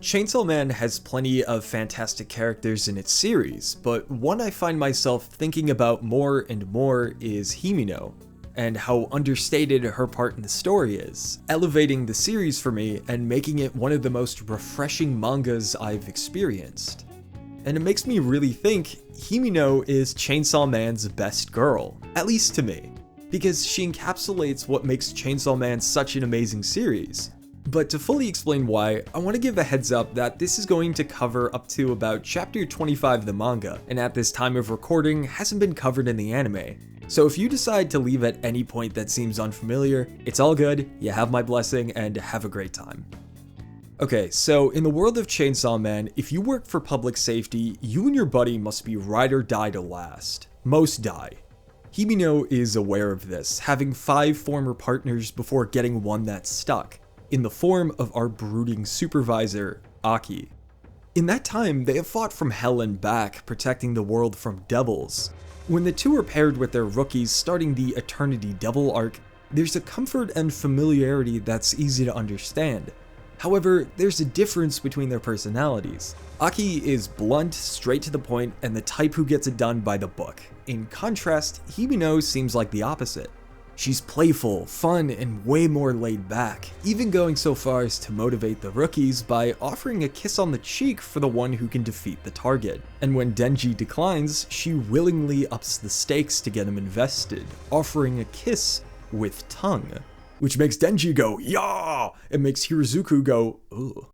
Chainsaw Man has plenty of fantastic characters in its series, but one I find myself thinking about more and more is Himeno, and how understated her part in the story is, elevating the series for me and making it one of the most refreshing mangas I've experienced. And it makes me really think Himeno is Chainsaw Man's best girl, at least to me, because she encapsulates what makes Chainsaw Man such an amazing series. But to fully explain why, I want to give a heads up that this is going to cover up to about chapter 25 of the manga, and at this time of recording hasn't been covered in the anime. So if you decide to leave at any point that seems unfamiliar, it's all good, you have my blessing, and have a great time. Okay, so in the world of Chainsaw Man, if you work for public safety, you and your buddy must be ride or die to last. Most die. Himeno is aware of this, having 5 former partners before getting one that's stuck, in the form of our brooding supervisor, Aki. In that time, they have fought from hell and back, protecting the world from devils. When the two are paired with their rookies starting the Eternity Devil arc, there's a comfort and familiarity that's easy to understand. However, there's a difference between their personalities. Aki is blunt, straight to the point, and the type who gets it done by the book. In contrast, Himeno seems like the opposite. She's playful, fun, and way more laid back, even going so far as to motivate the rookies by offering a kiss on the cheek for the one who can defeat the target. And when Denji declines, she willingly ups the stakes to get him invested, offering a kiss with tongue, which makes Denji go, "Yah!" and makes Hirozuku go, "Ugh."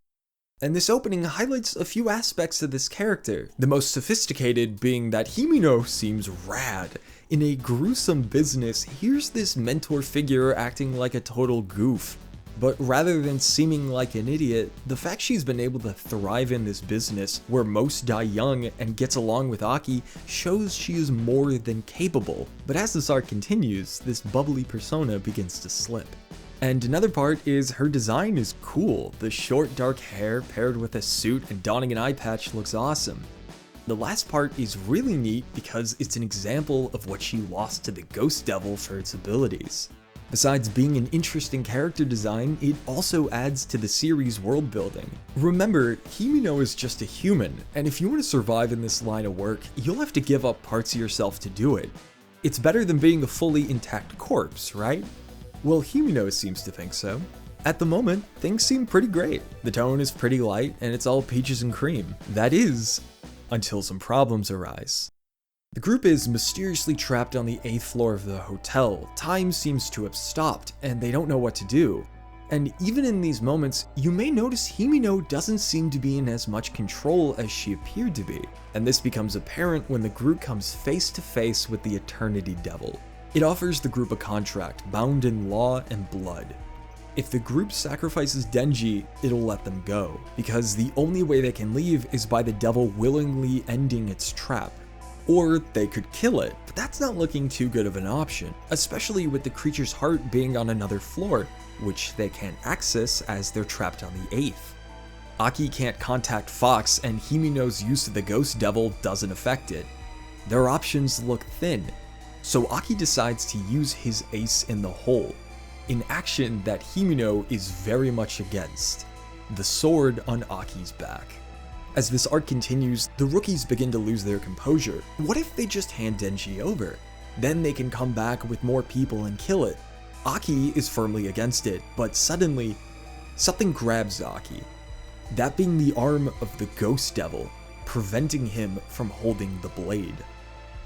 And this opening highlights a few aspects of this character, the most sophisticated being that Himeno seems rad. In a gruesome business, here's this mentor figure acting like a total goof. But rather than seeming like an idiot, the fact she's been able to thrive in this business, where most die young, and gets along with Aki, shows she is more than capable. But as this arc continues, this bubbly persona begins to slip. And another part is her design is cool. The short dark hair paired with a suit and donning an eye patch looks awesome. The last part is really neat because it's an example of what she lost to the Ghost Devil for its abilities. Besides being an interesting character design, it also adds to the series' world building. Remember, Himeno is just a human, and if you want to survive in this line of work, you'll have to give up parts of yourself to do it. It's better than being a fully intact corpse, right? Well, Himeno seems to think so. At the moment, things seem pretty great. The tone is pretty light, and it's all peaches and cream. That is, until some problems arise. The group is mysteriously trapped on the 8th floor of the hotel. Time seems to have stopped, and they don't know what to do. And even in these moments, you may notice Himeno doesn't seem to be in as much control as she appeared to be. And this becomes apparent when the group comes face to face with the Eternity Devil. It offers the group a contract, bound in law and blood. If the group sacrifices Denji, it'll let them go, because the only way they can leave is by the devil willingly ending its trap. Or they could kill it, but that's not looking too good of an option, especially with the creature's heart being on another floor, which they can't access as they're trapped on the 8th. Aki can't contact Fox, and Himeno's use of the Ghost Devil doesn't affect it. Their options look thin, so Aki decides to use his ace in the hole, an action that Himeno is very much against, the sword on Aki's back. As this arc continues, the rookies begin to lose their composure. What if they just hand Denji over? Then they can come back with more people and kill it. Aki is firmly against it, but suddenly, something grabs Aki, that being the arm of the Ghost Devil, preventing him from holding the blade.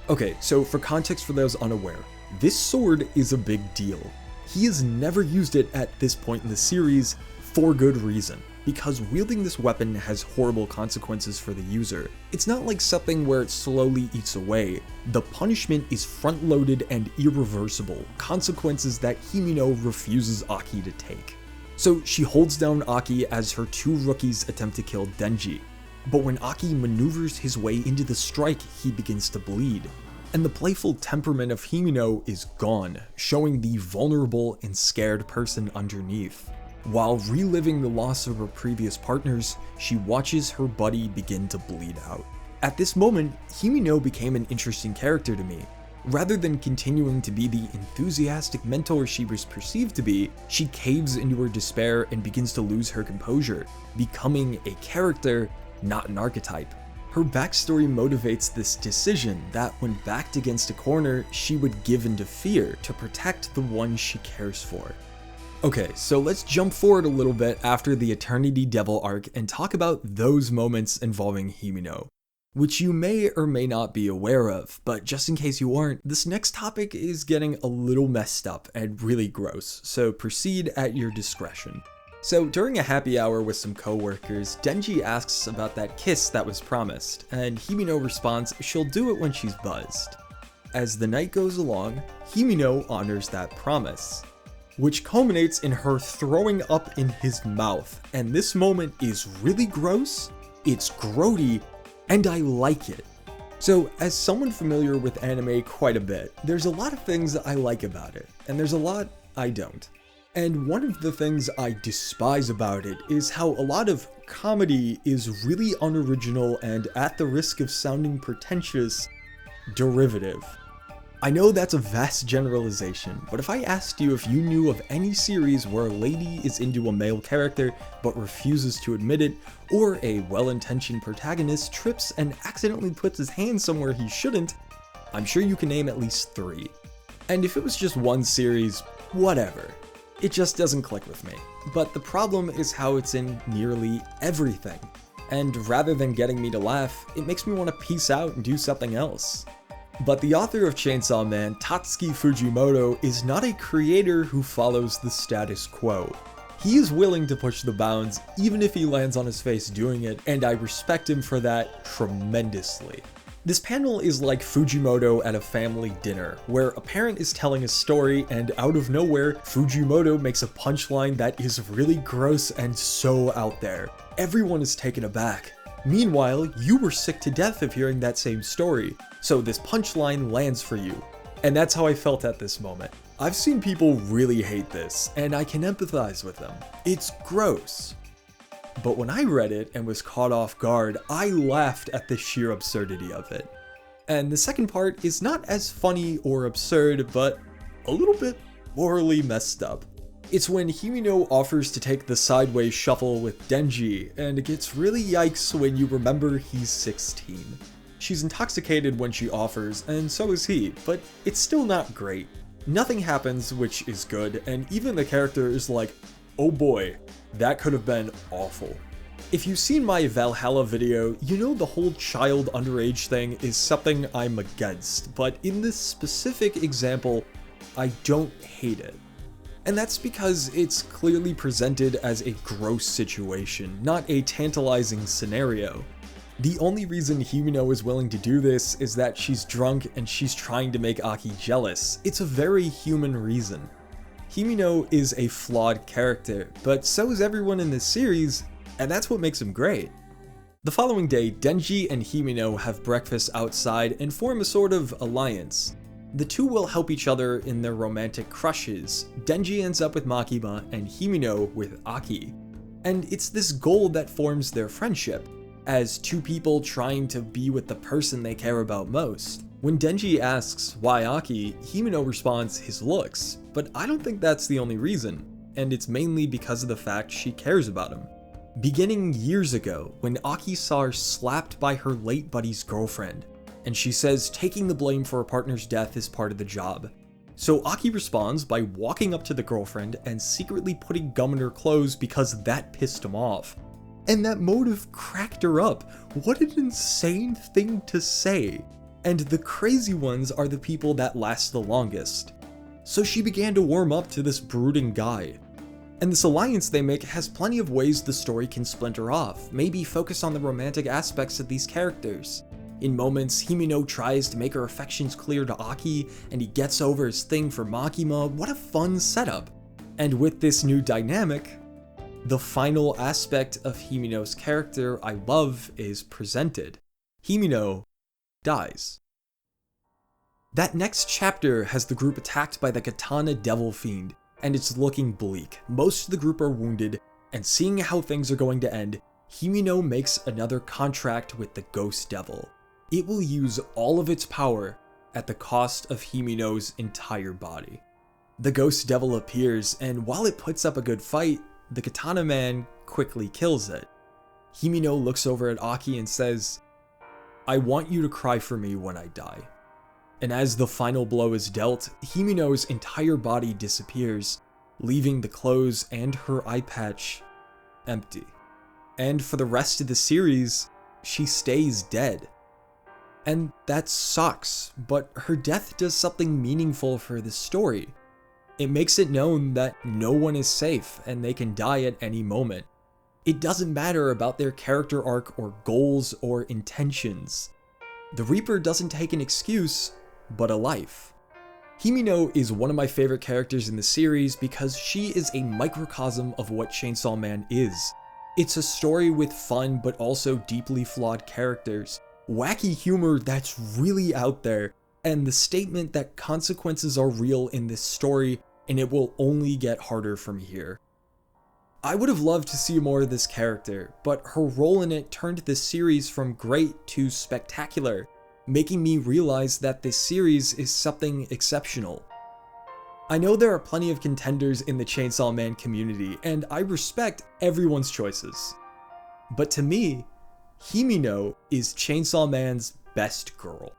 Okay, so for context for those unaware, this sword is a big deal. He has never used it at this point in the series, for good reason, because wielding this weapon has horrible consequences for the user. It's not like something where it slowly eats away. The punishment is front-loaded and irreversible, consequences that Himeno refuses Aki to take. So she holds down Aki as her 2 rookies attempt to kill Denji. But when Aki maneuvers his way into the strike, he begins to bleed. And the playful temperament of Himeno is gone, showing the vulnerable and scared person underneath. While reliving the loss of her previous partners, she watches her buddy begin to bleed out. At this moment, Himeno became an interesting character to me. Rather than continuing to be the enthusiastic mentor she was perceived to be, she caves into her despair and begins to lose her composure, becoming a character, not an archetype. Her backstory motivates this decision that when backed against a corner, she would give into fear to protect the one she cares for. Okay, so let's jump forward a little bit after the Eternity Devil arc and talk about those moments involving Himeno, which you may or may not be aware of, but just in case you aren't, this next topic is getting a little messed up and really gross, so proceed at your discretion. So during a happy hour with some coworkers, Denji asks about that kiss that was promised, and Himeno responds she'll do it when she's buzzed. As the night goes along, Himeno honors that promise, which culminates in her throwing up in his mouth, and this moment is really gross, it's grody, and I like it. So as someone familiar with anime quite a bit, there's a lot of things I like about it, and there's a lot I don't. And one of the things I despise about it is how a lot of comedy is really unoriginal and, at the risk of sounding pretentious, derivative. I know that's a vast generalization, but if I asked you if you knew of any series where a lady is into a male character but refuses to admit it, or a well-intentioned protagonist trips and accidentally puts his hand somewhere he shouldn't, I'm sure you can name at least 3. And if it was just one series, whatever. It just doesn't click with me. But the problem is how it's in nearly everything. And rather than getting me to laugh, it makes me want to peace out and do something else. But the author of Chainsaw Man, Tatsuki Fujimoto, is not a creator who follows the status quo. He is willing to push the bounds, even if he lands on his face doing it, and I respect him for that tremendously. This panel is like Fujimoto at a family dinner, where a parent is telling a story and out of nowhere, Fujimoto makes a punchline that is really gross and so out there. Everyone is taken aback. Meanwhile, you were sick to death of hearing that same story, so this punchline lands for you. And that's how I felt at this moment. I've seen people really hate this, and I can empathize with them. It's gross. But when I read it and was caught off guard, I laughed at the sheer absurdity of it. And the second part is not as funny or absurd, but a little bit morally messed up. It's when Himeno offers to take the sideways shuffle with Denji, and it gets really yikes when you remember he's 16. She's intoxicated when she offers, and so is he, but it's still not great. Nothing happens, which is good, and even the character is like, oh boy, that could have been awful. If you've seen my Valhalla video, you know the whole child underage thing is something I'm against, but in this specific example, I don't hate it. And that's because it's clearly presented as a gross situation, not a tantalizing scenario. The only reason Himeno is willing to do this is that she's drunk and she's trying to make Aki jealous. It's a very human reason. Himeno is a flawed character, but so is everyone in this series, and that's what makes him great. The following day, Denji and Himeno have breakfast outside and form a sort of alliance. The two will help each other in their romantic crushes. Denji ends up with Makima and Himeno with Aki. And it's this goal that forms their friendship, as two people trying to be with the person they care about most. When Denji asks why Aki, Himeno responds his looks, but I don't think that's the only reason, and it's mainly because of the fact she cares about him. Beginning years ago, when Aki saw her slapped by her late buddy's girlfriend, and she says taking the blame for her partner's death is part of the job. So Aki responds by walking up to the girlfriend and secretly putting gum in her clothes because that pissed him off. And that motive cracked her up. What an insane thing to say. And the crazy ones are the people that last the longest. So she began to warm up to this brooding guy. And this alliance they make has plenty of ways the story can splinter off, maybe focus on the romantic aspects of these characters. In moments, Himeno tries to make her affections clear to Aki, and he gets over his thing for Makima. What a fun setup. And with this new dynamic, the final aspect of Himeno's character I love is presented. Himeno dies. That next chapter has the group attacked by the Katana Devil Fiend, and it's looking bleak. Most of the group are wounded, and seeing how things are going to end, Himeno makes another contract with the Ghost Devil. It will use all of its power, at the cost of Himeno's entire body. The ghost devil appears, and while it puts up a good fight, the katana man quickly kills it. Himeno looks over at Aki and says, "I want you to cry for me when I die." And as the final blow is dealt, Himeno's entire body disappears, leaving the clothes and her eye patch empty. And for the rest of the series, she stays dead. And that sucks, but her death does something meaningful for the story. It makes it known that no one is safe and they can die at any moment. It doesn't matter about their character arc or goals or intentions. The Reaper doesn't take an excuse, but a life. Himeno is one of my favorite characters in the series because she is a microcosm of what Chainsaw Man is. It's a story with fun but also deeply flawed characters, wacky humor that's really out there, and the statement that consequences are real in this story and it will only get harder from here. I would have loved to see more of this character, but her role in it turned this series from great to spectacular, making me realize that this series is something exceptional. I know there are plenty of contenders in the Chainsaw Man community, and I respect everyone's choices. But to me, Himeno is Chainsaw Man's best girl.